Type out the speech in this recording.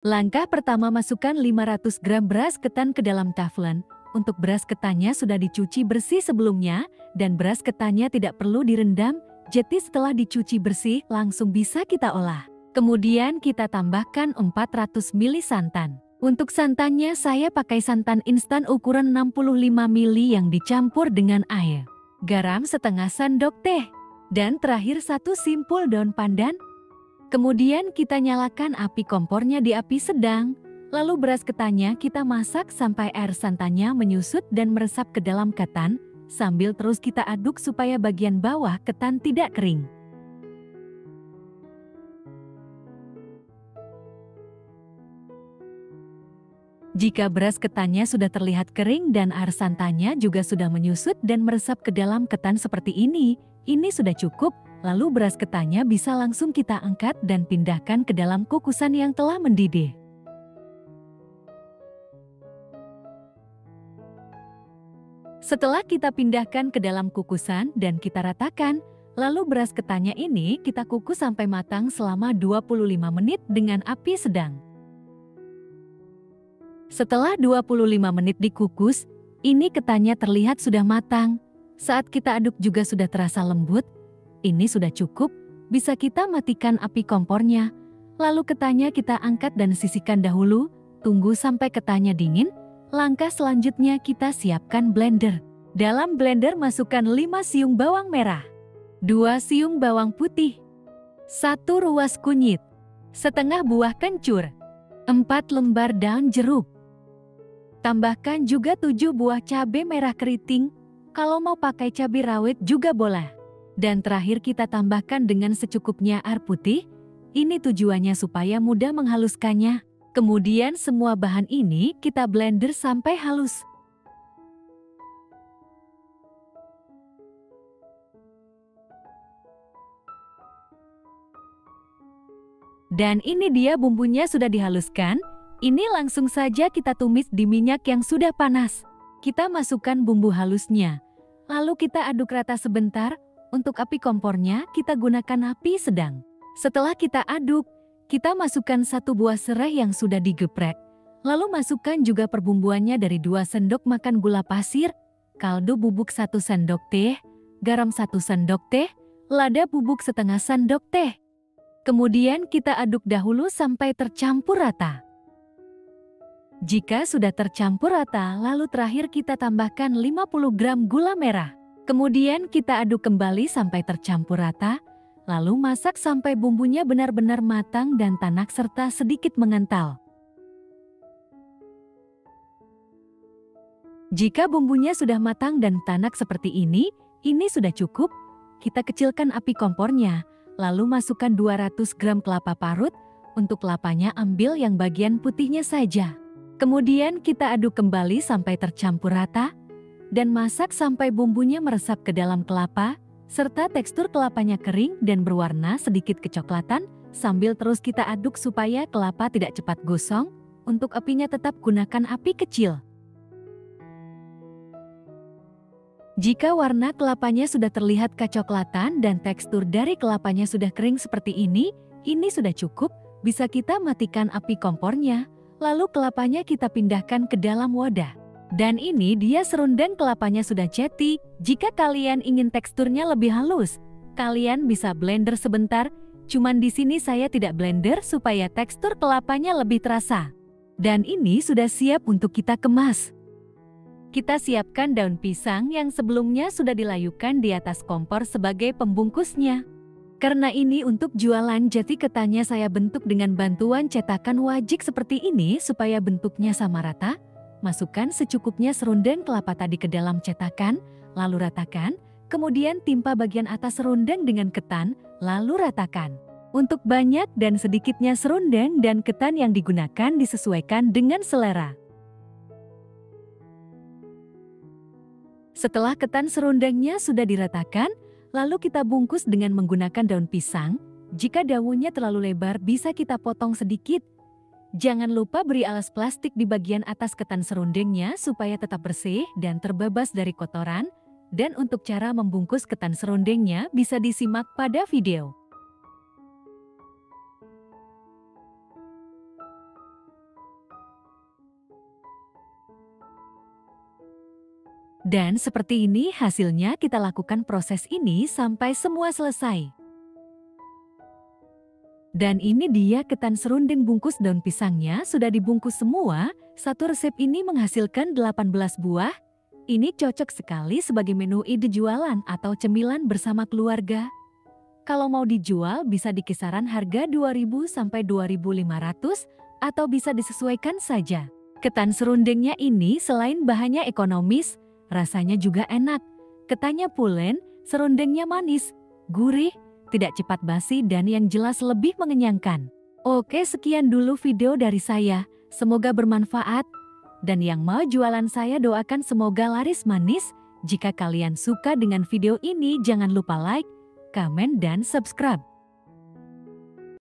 Langkah pertama, masukkan 500 gram beras ketan ke dalam teflon. Untuk beras ketannya sudah dicuci bersih sebelumnya, dan beras ketannya tidak perlu direndam, jadi setelah dicuci bersih langsung bisa kita olah. Kemudian kita tambahkan 400 ml santan. Untuk santannya saya pakai santan instan ukuran 65 ml yang dicampur dengan air. Garam setengah sendok teh. Dan terakhir 1 simpul daun pandan. Kemudian kita nyalakan api kompornya di api sedang, lalu beras ketannya kita masak sampai air santannya menyusut dan meresap ke dalam ketan, sambil terus kita aduk supaya bagian bawah ketan tidak kering. Jika beras ketannya sudah terlihat kering dan air santannya juga sudah menyusut dan meresap ke dalam ketan seperti ini sudah cukup. Lalu beras ketannya bisa langsung kita angkat dan pindahkan ke dalam kukusan yang telah mendidih. Setelah kita pindahkan ke dalam kukusan dan kita ratakan, lalu beras ketannya ini kita kukus sampai matang selama 25 menit dengan api sedang. Setelah 25 menit dikukus, ini ketannya terlihat sudah matang. Saat kita aduk juga sudah terasa lembut. Ini sudah cukup, bisa kita matikan api kompornya. Lalu ketannya kita angkat dan sisihkan dahulu, tunggu sampai ketannya dingin. Langkah selanjutnya kita siapkan blender. Dalam blender masukkan 5 siung bawang merah, 2 siung bawang putih, 1 ruas kunyit, setengah buah kencur, 4 lembar daun jeruk. Tambahkan juga 7 buah cabai merah keriting, kalau mau pakai cabai rawit juga boleh. Dan terakhir kita tambahkan dengan secukupnya air putih, ini tujuannya supaya mudah menghaluskannya. Kemudian semua bahan ini kita blender sampai halus. Dan ini dia bumbunya sudah dihaluskan, ini langsung saja kita tumis di minyak yang sudah panas. Kita masukkan bumbu halusnya, lalu kita aduk rata sebentar. Untuk api kompornya kita gunakan api sedang. Setelah kita aduk, kita masukkan 1 buah serai yang sudah digeprek. Lalu masukkan juga perbumbuannya dari 2 sendok makan gula pasir, kaldu bubuk 1 sendok teh, garam 1 sendok teh, lada bubuk setengah sendok teh. Kemudian kita aduk dahulu sampai tercampur rata. Jika sudah tercampur rata, lalu terakhir kita tambahkan 50 gram gula merah. Kemudian kita aduk kembali sampai tercampur rata, lalu masak sampai bumbunya benar-benar matang dan tanak serta sedikit mengental. Jika bumbunya sudah matang dan tanak seperti ini sudah cukup. Kita kecilkan api kompornya, lalu masukkan 200 gram kelapa parut. Untuk kelapanya ambil yang bagian putihnya saja. Kemudian kita aduk kembali sampai tercampur rata, dan masak sampai bumbunya meresap ke dalam kelapa, serta tekstur kelapanya kering dan berwarna sedikit kecoklatan, sambil terus kita aduk supaya kelapa tidak cepat gosong. Untuk apinya tetap gunakan api kecil. Jika warna kelapanya sudah terlihat kecoklatan dan tekstur dari kelapanya sudah kering seperti ini sudah cukup, bisa kita matikan api kompornya, lalu kelapanya kita pindahkan ke dalam wadah. Dan ini dia serundeng kelapanya sudah jadi. Jika kalian ingin teksturnya lebih halus, kalian bisa blender sebentar. Cuman di sini saya tidak blender supaya tekstur kelapanya lebih terasa. Dan ini sudah siap untuk kita kemas. Kita siapkan daun pisang yang sebelumnya sudah dilayukan di atas kompor sebagai pembungkusnya. Karena ini untuk jualan, jadi ketannya saya bentuk dengan bantuan cetakan wajik seperti ini supaya bentuknya sama rata. Masukkan secukupnya serundeng kelapa tadi ke dalam cetakan, lalu ratakan, kemudian timpa bagian atas serundeng dengan ketan, lalu ratakan. Untuk banyak dan sedikitnya serundeng dan ketan yang digunakan disesuaikan dengan selera. Setelah ketan serundengnya sudah diratakan, lalu kita bungkus dengan menggunakan daun pisang. Jika daunnya terlalu lebar bisa kita potong sedikit. Jangan lupa beri alas plastik di bagian atas ketan serundengnya supaya tetap bersih dan terbebas dari kotoran. Dan untuk cara membungkus ketan serundengnya bisa disimak pada video. Dan seperti ini hasilnya kita lakukan proses ini sampai semua selesai. Dan ini dia ketan serundeng bungkus daun pisangnya sudah dibungkus semua. Satu resep ini menghasilkan 18 buah. Ini cocok sekali sebagai menu ide jualan atau cemilan bersama keluarga. Kalau mau dijual bisa di kisaran harga 2.000 sampai 2.500 atau bisa disesuaikan saja. Ketan serundengnya ini selain bahannya ekonomis, rasanya juga enak. Ketannya pulen, serundengnya manis, gurih, tidak cepat basi dan yang jelas lebih mengenyangkan. Oke, sekian dulu video dari saya. Semoga bermanfaat. Dan yang mau jualan saya doakan semoga laris manis. Jika kalian suka dengan video ini jangan lupa like, komen dan subscribe.